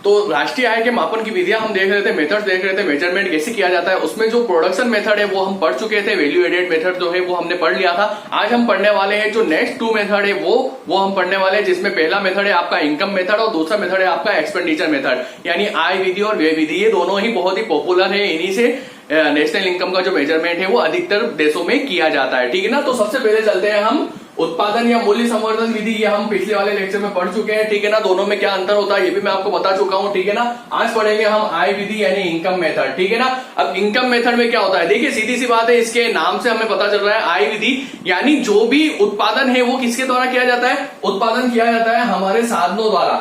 तो राष्ट्रीय आय के मापन की विधियां हम देख रहे थे, मेथड्स देख रहे थे, मेजरमेंट कैसे किया जाता है। उसमें जो प्रोडक्शन मेथड है वो हम पढ़ चुके थे, वैल्यू एडेड मेथड जो है वो हमने पढ़ लिया था। आज हम पढ़ने वाले हैं जो नेक्स्ट 2 मेथड है वो हम पढ़ने वाले हैं, जिसमें पहला मेथड है आपका इनकम मेथड और दूसरा मेथड है आपका एक्सपेंडिचर मेथड, यानी आय विधि और व्यय विधि। ये दोनों ही बहुत ही पॉपुलर है, इन्हीं से नेशनल इनकम का जो मेजरमेंट है वो अधिकतर देशों में किया जाता है, ठीक है ना। तो सबसे पहले चलते हैं हम उत्पादन या मूल्य संवर्धन विधि, ये हम पिछले वाले लेक्चर में पढ़ चुके हैं, ठीक है ना। दोनों में क्या अंतर होता है ये भी मैं आपको बता चुका हूं, ठीक है ना। आज पढ़ेंगे हम आय विधि यानी इनकम मेथड, ठीक है ना। अब इनकम मेथड में क्या होता है, देखिए सीधी सी बात है, इसके नाम से हमें पता चल रहा है आय विधि यानी जो भी उत्पादन है वो किसके द्वारा किया जाता है, उत्पादन किया जाता है हमारे साधनों द्वारा,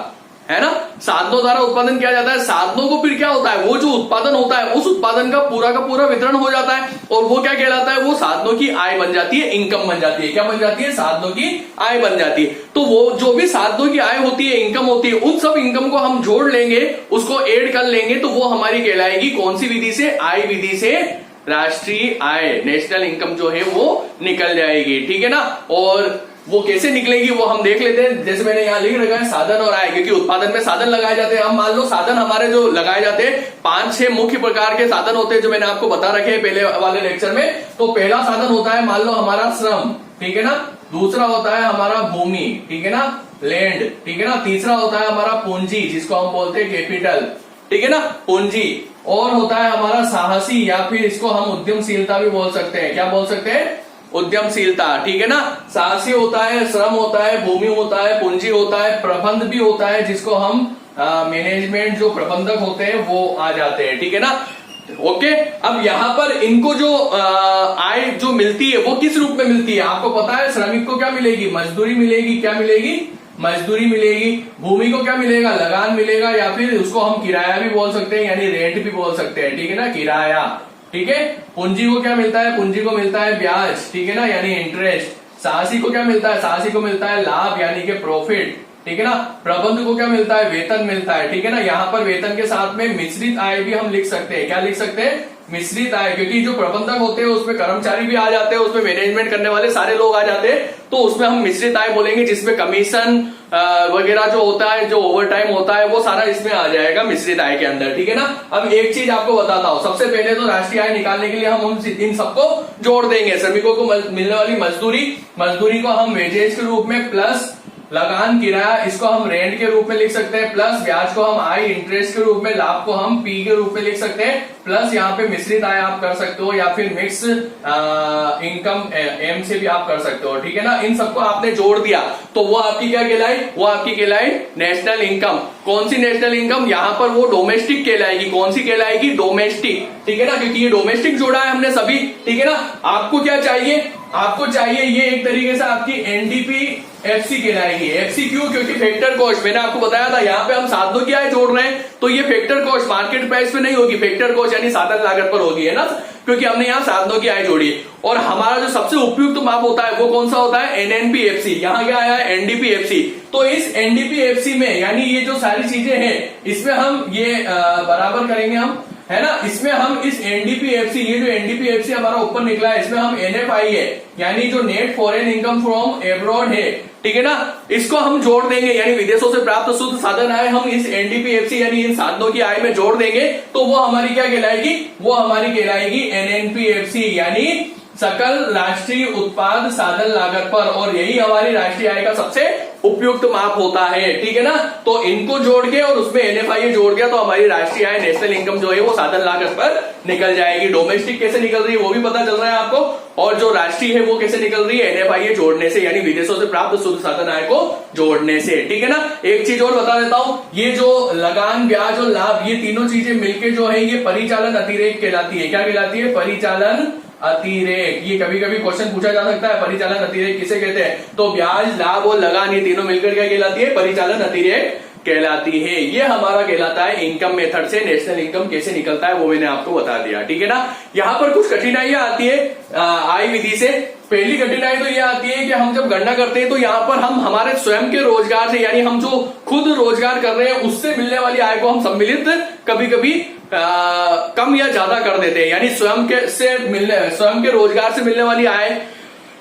है ना। साधनों द्वारा उत्पादन किया जाता है। साधनों को फिर क्या होता है, वो जो उत्पादन होता है उस उत्पादन का पूरा वितरण हो जाता है और वो क्या कहलाता है, वो साधनों की आय बन जाती है, इनकम बन जाती है। क्या बन जाती है, साधनों की आय बन जाती है। तो वो जो भी साधनों की आय होती है, इनकम होती है, उन सब इनकम को हम जोड़ लेंगे, उसको ऐड कर लेंगे, तो वो हमारी कहलाएगी कौन सी विधि से, आय विधि से राष्ट्रीय आय, नेशनल इनकम जो है वो निकल जाएगी, ठीक है ना। और वो कैसे निकलेगी वो हम देख लेते हैं। जैसे मैंने यहाँ लिख रखा है साधन और आय, क्योंकि उत्पादन में साधन लगाए जाते हैं। अब मान लो साधन हमारे जो लगाए जाते हैं 5-6 मुख्य प्रकार के साधन होते हैं जो मैंने आपको बता रखे हैं पहले वाले लेक्चर में। तो पहला साधन होता है मान लो हमारा श्रम, ठीक है ना। दूसरा होता है हमारा भूमि, ठीक है ना, लैंड, ठीक है ना। तीसरा होता है हमारा पूंजी, जिसको हम बोलते हैं कैपिटल, ठीक है ना, पूंजी। और होता है हमारा साहसी, या फिर इसको हम उद्यमशीलता भी बोल सकते हैं। क्या बोल सकते हैं, उद्यमशीलता, ठीक है ना। साहसी होता है, श्रम होता है, भूमि होता है, पूंजी होता है, प्रबंध भी होता है, जिसको हम मैनेजमेंट जो प्रबंधक होते हैं वो आ जाते हैं, ठीक है ना। ओके, अब यहां पर इनको जो आय जो मिलती है वो किस रूप में मिलती है, आपको पता है। श्रमिक को क्या मिलेगी, मजदूरी मिलेगी। क्या मिलेगी, मजदूरी मिलेगी। भूमि को क्या मिलेगा, लगान मिलेगा, या फिर उसको हम किराया भी बोल सकते हैं, यानी रेंट भी बोल सकते हैं, ठीक है ना, किराया, ठीक है। पूंजी को क्या मिलता है, पूंजी को मिलता है ब्याज, ठीक है ना, यानी इंटरेस्ट। साहसी को क्या मिलता है, साहसी को मिलता है लाभ यानी कि प्रॉफिट, ठीक है ना। प्रबंध को क्या मिलता है, वेतन मिलता है, ठीक है ना। यहाँ पर वेतन के साथ में मिश्रित आय भी हम लिख सकते हैं। क्या लिख सकते हैं, मिश्रित आय, क्योंकि जो प्रबंधक होते हैं उसमें कर्मचारी भी आ जाते हैं, उसमें मैनेजमेंट करने वाले सारे लोग आ जाते हैं, तो उसमें हम मिश्रित आय बोलेंगे, जिसमें कमीशन वगैरह जो होता है, जो ओवर टाइम होता है, वो सारा इसमें आ जाएगा मिश्रित आय के अंदर, ठीक है ना। अब एक चीज आपको बताता हूं, सबसे पहले तो राष्ट्रीय आय निकालने के लिए हम इन सबको जोड़ देंगे। श्रमिकों को मिलने वाली मजदूरी को हम वेजेज के रूप में, प्लस लगान किराया इसको हम रेंट के रूप में लिख सकते हैं, प्लस ब्याज को हम आई इंटरेस्ट के रूप में, लाभ को हम पी के रूप में लिख सकते हैं, प्लस यहाँ पे मिश्रित आय आप कर सकते हो, या फिर मिक्स इनकम एम से भी आप कर सकते हो, ठीक है ना। इन सबको आपने जोड़ दिया तो वो आपकी क्या कहलाई, वो आपकी कहलाई नेशनल इनकम। कौन सी नेशनल इनकम, यहाँ पर वो डोमेस्टिक कहलाएगी। कौन सी कहलाएगी, डोमेस्टिक, ठीक है ना, क्योंकि ये डोमेस्टिक जोड़ा है हमने सभी, ठीक है ना। आपको क्या चाहिए, आपको चाहिए ये एक तरीके से आपकी एनडीपी एफसी कहलाएगी। एफसी क्यों, क्योंकि फैक्टर कॉस्ट, मैंने आपको बताया था यहाँ पे हम साधनों की आय जोड़ रहे हैं, तो ये फैक्टर कॉस्ट मार्केट प्राइस पे नहीं होगी, फैक्टर कॉस्ट यानी साधन लागत पर होगी, है ना, क्योंकि हमने यहाँ साधनों की आय जोड़ी है। और हमारा जो सबसे उपयुक्त माप होता है वो कौन सा होता है, एनएनपीएफसी। यहाँ क्या आया है, एनडीपीएफसी। तो इस एनडीपीएफसी में, यानी ये जो सारी चीजें हैं इसमें हम ये बराबर करेंगे हम, है ना। इसमें हम इस एनडीपीएफसी, ये जो एनडीपीएफसी हमारा ऊपर निकला है, इसमें हम एनएफआई है, यानी जो net foreign income from abroad है, ठीक है ना, इसको हम जोड़ देंगे, यानी विदेशों से प्राप्त शुद्ध साधन आय हम इस एनडीपीएफसी यानी इन साधनों की आय में जोड़ देंगे, तो वो हमारी क्या कहलाएगी, वो हमारी कहलाएगी एनएनपीएफसी, यानी सकल राष्ट्रीय उत्पाद साधन लागत पर। और यही हमारी राष्ट्रीय आय का सबसे उपयुक्त माप होता है, ठीक है ना। तो इनको जोड़ के और उसमें एनएफआई जोड़ दिया तो हमारी राष्ट्रीय आय, नेशनल इनकम जो है वो साधन लागत पर निकल जाएगी। डोमेस्टिक कैसे निकल रही है वो भी पता चल रहा है आपको, और जो राष्ट्रीय है वो कैसे निकल रही है, एनएफआई जोड़ने से, यानी विदेशों से प्राप्त शुद्ध साधन आय को जोड़ने से, ठीक है ना। एक चीज और बता देता हूं, ये जो लगान, ब्याज और लाभ, ये तीनों चीजें मिलके जो है ये परिचालन अतिरेक कहलाती है। क्या कहलाती है, परिचालन अतिरेक। ये कभी कभी क्वेश्चन पूछा जा सकता है, परिचालन अतिरेक किसे कहते हैं, तो ब्याज, लाभ और लगान ये तीनों मिलकर क्या कहलाती है, परिचालन अतिरेक कहलाती है। ये हमारा कहलाता है इनकम मेथड से नेशनल इनकम कैसे निकलता है वो मैंने आपको बता दिया, ठीक है ना। यहाँ पर कुछ कठिनाइयां आती है आय विधि से। पहली कठिनाई तो ये आती है कि हम जब गणना करते हैं तो यहाँ पर हम हमारे स्वयं के रोजगार से, यानी हम जो खुद रोजगार कर रहे हैं उससे मिलने वाली आय को हम सम्मिलित कभी कभी कम या ज्यादा कर देते हैं, यानी स्वयं के रोजगार से मिलने वाली आय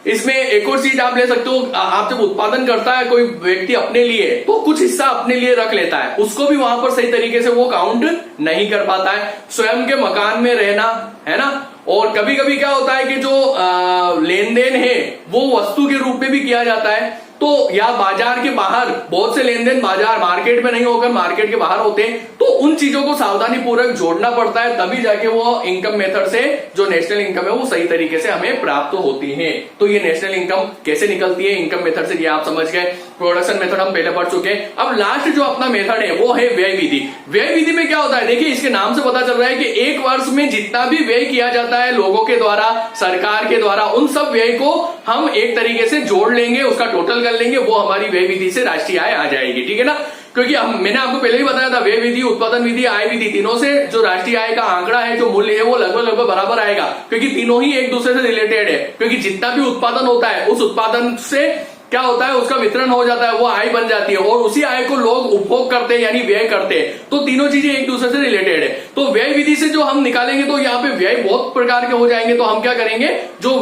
इसमें एक और चीज आप ले सकते हो, आप जब उत्पादन करता है कोई व्यक्ति अपने लिए तो कुछ हिस्सा अपने लिए रख लेता है, उसको भी वहां पर सही तरीके से वो काउंट नहीं कर पाता है। स्वयं के मकान में रहना, है ना, और कभी कभी क्या होता है कि जो लेन देन है वो वस्तु के रूप में भी किया जाता है, तो या बाजार के बाहर बहुत से लेन देन बाजार मार्केट में नहीं होकर मार्केट के बाहर होते हैं, तो उन चीजों को सावधानी पूर्वक जोड़ना पड़ता है, तभी जाके वो इनकम मेथड से जो नेशनल इनकम है वो सही तरीके से हमें प्राप्त होती है। तो ये नेशनल इनकम कैसे निकलती है इनकम मेथड से, ये आप समझ गए। प्रोडक्शन मेथड हम पहले पढ़ चुके हैं। अब लास्ट जो अपना मेथड है वो है व्यय विधि। व्यय विधि में क्या होता है, देखिए इसके नाम से पता चल रहा है कि एक वर्ष में जितना भी व्यय किया जाता है लोगों के द्वारा, सरकार के द्वारा, उन सब व्यय को हम एक तरीके से जोड़ लेंगे, उसका टोटल कर लेंगे, वो हमारी व्यय विधि से राष्ट्रीय आय आ जाएगी, ठीक है ना। क्योंकि मैंने आपको पहले ही बताया था, व्यय विधि, उत्पादन विधि, आय विधि, तीनों से जो राष्ट्रीय आय का आंकड़ा है, जो मूल्य है, वो लगभग बराबर आएगा, क्योंकि तीनों ही एक दूसरे से रिलेटेड है। क्योंकि जितना भी उत्पादन होता है उस उत्पादन से क्या होता है, उसका वितरण हो जाता है, वो आय बन जाती है, और उसी आय को लोग उपभोग करते हैं यानी व्यय करते हैं। तो तीनों चीजें एक दूसरे से रिलेटेड है। तो व्यय विधि से जो हम निकालेंगे तो यहाँ पे व्यय बहुत प्रकार के हो जाएंगे। तो हम क्या करेंगे, जो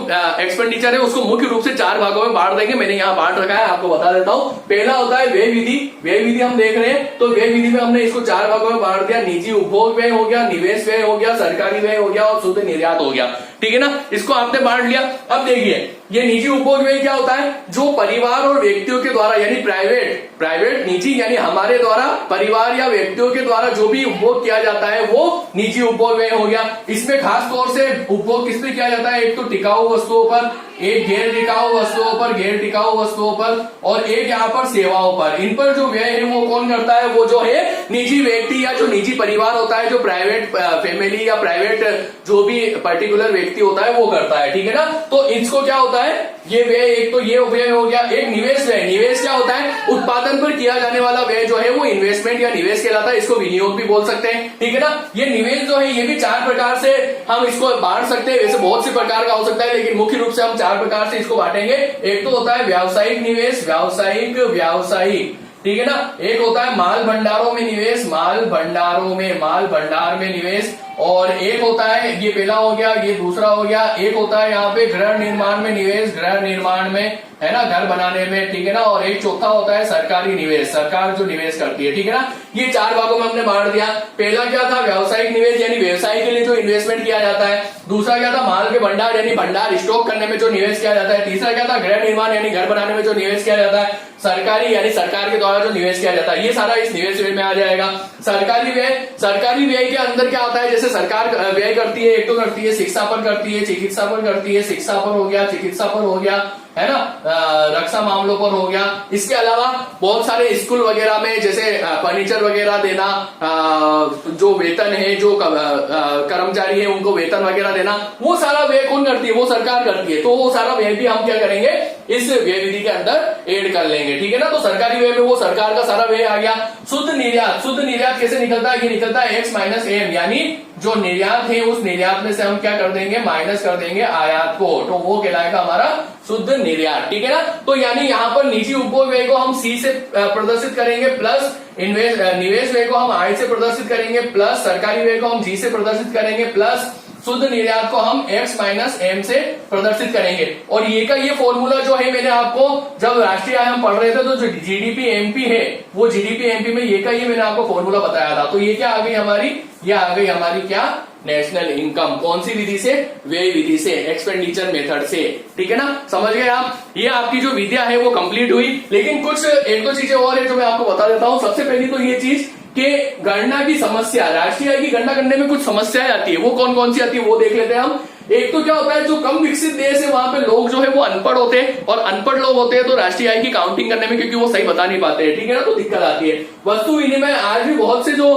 एक्सपेंडिचर है उसको मुख्य रूप से 4 भागों में बांट देंगे। मैंने यहाँ बांट रखा है, आपको बता देता हूँ। पहला होता है व्यय विधि। व्यय विधि हम देख रहे हैं, तो व्यय विधि में हमने इसको 4 भागों में बांट दिया। निजी उपभोग व्यय हो गया, निवेश व्यय हो गया, सरकारी व्यय हो गया और शुद्ध निर्यात हो गया, ठीक है ना। इसको आपने बांट लिया। अब देखिए ये निजी उपभोग व्यय क्या होता है, जो परिवार और व्यक्तियों के द्वारा यानी प्राइवेट निजी यानी हमारे द्वारा परिवार या व्यक्तियों के द्वारा जो भी उपभोग किया जाता है वो निजी उपभोग व्यय हो गया। इसमें खास तौर से उपभोग किस पे किया जाता है, एक तो टिकाऊ वस्तुओं पर, एक गैर टिकाऊ वस्तुओं पर, गैर टिकाऊ वस्तुओं पर, और एक यहाँ पर सेवाओं पर। इन पर जो व्यय है वो कौन करता है, वो जो है निजी व्यक्ति या जो निजी परिवार होता है, जो प्राइवेट फैमिली या प्राइवेट जो भी पर्टिकुलर व्यक्ति होता है वो करता है, ठीक है ना। तो इसको क्या होता है, ये व्यय, एक तो ये व्यय हो गया। एक निवेश व्यय। निवेश क्या होता है, उत्पादन पर किया जाने वाला व्यय जो है वो इन्वेस्टमेंट या निवेश कहलाता है। इसको विनियोग भी बोल सकते हैं, ठीक है ना। ये निवेश जो है ये भी 4 प्रकार से हम इसको बांट सकते हैं। वैसे बहुत से प्रकार का हो सकता है, लेकिन मुख्य रूप से हम 4 प्रकार से इसको बांटेंगे। एक तो होता है व्यावसायिक निवेश, व्यावसायिक, ठीक है ना। एक होता है माल भंडारों में निवेश, माल भंडार में निवेश, और एक होता है, ये पहला हो गया, ये दूसरा हो गया। एक होता है यहाँ पे गृह निर्माण में निवेश, गृह निर्माण में, है ना, घर बनाने में, ठीक है ना। और एक चौथा होता है सरकारी निवेश, सरकार जो निवेश करती है, ठीक है ना। ये 4 भागों में हमने बांट दिया। पहला क्या था, व्यावसायिक निवेश यानी व्यवसाय के लिए जो इन्वेस्टमेंट किया जाता है। दूसरा क्या था, माल के भंडार यानी भंडार स्टॉक करने में जो निवेश किया जाता है। तीसरा क्या था, गृह निर्माण यानी घर बनाने में जो निवेश किया जाता है। सरकारी यानी सरकार के द्वारा जो निवेश किया जाता है, ये सारा इस निवेश व्यय में आ जाएगा। सरकारी व्यय के अंदर क्या आता है, जैसे सरकार व्यय करती है, एक तो करती है शिक्षा पर करती है, चिकित्सा पर करती है, शिक्षा पर हो गया, चिकित्सा पर हो गया, है ना, रक्षा मामलों पर हो गया। इसके अलावा बहुत सारे स्कूल वगैरह में जैसे फर्नीचर वगैरह देना, जो वेतन है, जो कर्मचारी है उनको वेतन वगैरह देना, वो सारा व्यय कौन करती है, वो सरकार करती है। तो वो सारा व्यय भी हम क्या करेंगे, इस व्यय विधि के अंदर ऐड कर लेंगे, ठीक है ना। तो सरकारी व्यय में वो सरकार का सारा व्यय आ गया। शुद्ध निर्यात कैसे निकलता है, ये निकलता है X - M, यानी जो निर्यात है उस निर्यात में से हम क्या कर देंगे, माइनस कर देंगे आयात को, तो वो कहलाएगा हमारा शुद्ध निर्यात, ठीक है ना। तो यानी यहाँ पर निजी उपभोग व्यय को हम C से प्रदर्शित करेंगे, प्लस निवेश व्यय को हम I से प्रदर्शित करेंगे, प्लस सरकारी व्यय को हम G से प्रदर्शित करेंगे, प्लस शुद्ध निर्यात को हम X - M से प्रदर्शित करेंगे। और ये का ये फॉर्मूला जो है, मैंने आपको जब राष्ट्रीय आय हम पढ़ रहे थे तो जो GDP MP है, वो GDP MP में ये का ये मैंने आपको फॉर्मूला बताया था। तो ये क्या आ गई हमारी, ये आ गई हमारी क्या, नेशनल इनकम। कौन सी विधि से, व्यय विधि से, एक्सपेंडिचर मेथड से, ठीक है ना। समझ गए आप। ये आपकी जो विद्या है वो कंप्लीट हुई। लेकिन कुछ एक दो चीजें और है जो मैं आपको बता देता हूं। सबसे पहली तो ये चीज कि गणना की समस्या, राष्ट्रीय आय की गणना करने में कुछ समस्याएं आती है। वो कौन कौन सी आती है वो देख लेते हैं हम। एक तो क्या होता है, जो कम विकसित देश है वहां पे लोग जो है वो अनपढ़ होते हैं, और अनपढ़ लोग होते हैं तो राष्ट्रीय आय की काउंटिंग करने में क्योंकि वो सही बता नहीं पाते हैं, ठीक है ना, तो दिक्कत आती है। वस्तु विनिमय, आज भी बहुत से जो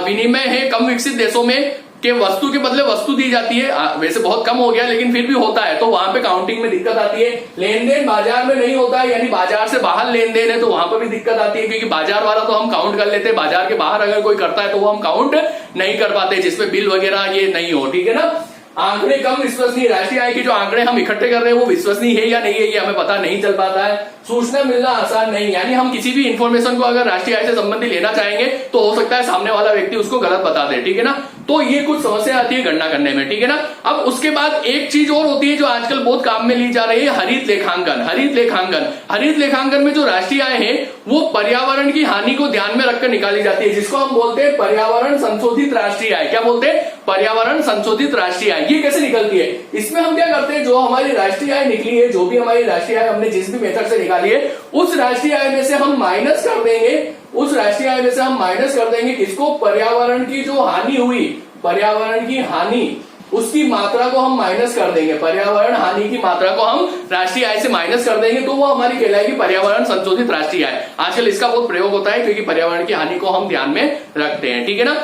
विनिमय है कम विकसित देशों में कि वस्तु के बदले वस्तु दी जाती है, वैसे बहुत कम हो गया लेकिन फिर भी होता है, तो वहां पे काउंटिंग में दिक्कत आती है। लेन देन बाजार में नहीं होता है, यानी बाजार से बाहर लेन देन है तो वहां पर भी दिक्कत आती है, क्योंकि बाजार वाला तो हम काउंट कर लेते हैं, बाजार के बाहर अगर कोई करता है तो वो हम काउंट नहीं कर पाते, जिसमें बिल वगैरह ये नहीं हो, ठीक है ना। आंकड़े कम विश्वसनीय, राष्ट्रीय आय के जो आंकड़े हम इकट्ठे कर रहे हैं वो विश्वसनीय है या नहीं है ये हमें पता नहीं चल पाता है। सूचना मिलना आसान नहीं, यानी हम किसी भी इंफॉर्मेशन को अगर राष्ट्रीय आय से संबंधित लेना चाहेंगे तो हो सकता है सामने वाला व्यक्ति उसको गलत बता दे, ठीक है ना। तो ये कुछ समस्या आती है गणना करने में, ठीक है ना। अब उसके बाद एक चीज और होती है जो आजकल बहुत काम में ली जा रही है, हरित लेखांकन। हरित लेखांकन में जो राष्ट्रीय आय है वो पर्यावरण की हानि को ध्यान में रखकर निकाली जाती है, जिसको हम बोलते हैं पर्यावरण संशोधित राष्ट्रीय आय। क्या बोलते हैं? पर्यावरण संशोधित राष्ट्रीय आय। ये कैसे निकलती है? इसमें हम क्या करते हैं, जो हमारी राष्ट्रीय आय निकली है, जो भी हमारी राष्ट्रीय आय हमने जिस भी मेथड से निकाली है, उस राष्ट्रीय आय में से हम माइनस कर देंगे, उस राष्ट्रीय आय में से हम माइनस कर देंगे किसको? पर्यावरण की जो हानि हुई, पर्यावरण की हानि, उसकी मात्रा को हम माइनस कर देंगे। पर्यावरण हानि की मात्रा को हम राष्ट्रीय आय से माइनस कर देंगे तो वो हमारी कहलाएगी पर्यावरण संशोधित राष्ट्रीय आय। आजकल इसका बहुत प्रयोग होता है क्योंकि पर्यावरण की हानि को हम ध्यान में रखते हैं, ठीक है ना।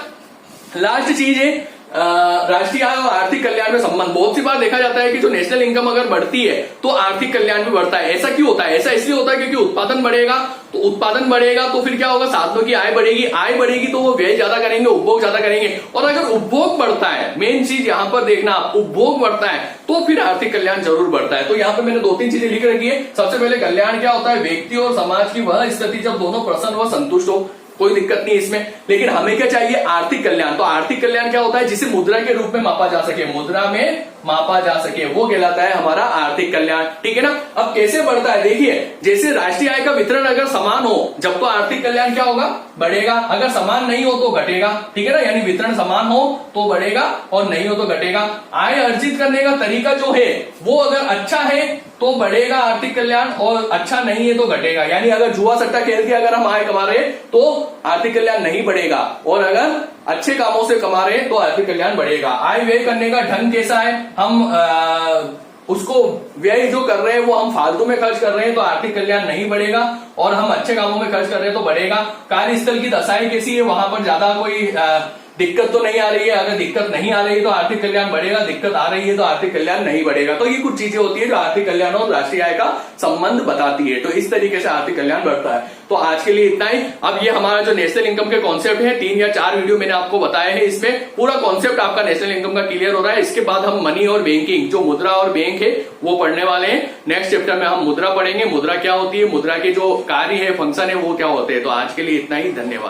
लास्ट चीज है राष्ट्रीय आय और आर्थिक कल्याण में संबंध। बहुत सी बार देखा जाता है कि जो नेशनल इनकम अगर बढ़ती है तो आर्थिक कल्याण भी बढ़ता है। ऐसा क्यों होता है? ऐसा इसलिए होता है क्योंकि उत्पादन बढ़ेगा, तो उत्पादन बढ़ेगा तो फिर क्या होगा? साधनों की आय बढ़ेगी, आय बढ़ेगी तो वो व्यय ज्यादा करेंगे, उपभोग ज्यादा करेंगे। और अगर उपभोग बढ़ता है, मेन चीज यहां पर देखना, उपभोग बढ़ता है तो फिर आर्थिक कल्याण जरूर बढ़ता है। तो यहाँ पे मैंने 2-3 चीजें लिख रखी है। सबसे पहले कल्याण क्या होता है? व्यक्ति और समाज की वह स्थिति जब दोनों प्रसन्न व संतुष्ट हो, कोई दिक्कत नहीं इसमें। लेकिन हमें क्या चाहिए? आर्थिक कल्याण। तो आर्थिक कल्याण क्या होता है? जिसे मुद्रा के रूप में मापा जा सके, मुद्रा में मापा जा सके, वो कहलाता है हमारा आर्थिक कल्याण, ठीक है ना। अब कैसे बढ़ता है? देखिए, जैसे राष्ट्रीय आय का वितरण अगर समान हो जब तो आर्थिक कल्याण क्या होगा? बढ़ेगा। अगर समान नहीं हो तो घटेगा, ठीक है ना। यानी वितरण समान हो तो बढ़ेगा और नहीं हो तो घटेगा। आय अर्जित करने का तरीका जो है वो अगर अच्छा है तो बढ़ेगा आर्थिक कल्याण, और अच्छा नहीं है तो घटेगा। यानी अगर जुआ सट्टा खेल के अगर हम आय कमा रहे हैं तो आर्थिक कल्याण नहीं बढ़ेगा, और अगर अच्छे कामों से कमा रहे हैं तो आर्थिक कल्याण बढ़ेगा। आय व्यय करने का ढंग कैसा है? हम उसको व्यय जो कर रहे हैं वो हम फालतू में खर्च कर रहे हैं तो आर्थिक कल्याण नहीं बढ़ेगा, और हम अच्छे कामों में खर्च कर रहे हैं तो बढ़ेगा। कार्यस्थल की दशाएं कैसी है? वहां पर ज्यादा कोई दिक्कत तो नहीं आ रही है। अगर दिक्कत नहीं आ रही है तो आर्थिक कल्याण बढ़ेगा, दिक्कत आ रही है तो आर्थिक कल्याण नहीं बढ़ेगा। तो ये कुछ चीजें होती है जो आर्थिक कल्याण और राष्ट्रीय आय का संबंध बताती है। तो इस तरीके से आर्थिक कल्याण बढ़ता है। तो आज के लिए इतना ही। अब ये हमारा जो नेशनल इनकम के कॉन्सेप्ट है, 3 या 4 वीडियो मैंने आपको बताए हैं, इसमें पूरा कॉन्सेप्ट आपका नेशनल इनकम का क्लियर हो रहा है। इसके बाद हम मनी और बैंकिंग, जो मुद्रा और बैंक है, वो पढ़ने वाले हैं। नेक्स्ट चैप्टर में हम मुद्रा पढ़ेंगे। मुद्रा क्या होती है, मुद्रा के जो कार्य है, फंक्शन है, वो क्या होते हैं। तो आज के लिए इतना ही। धन्यवाद।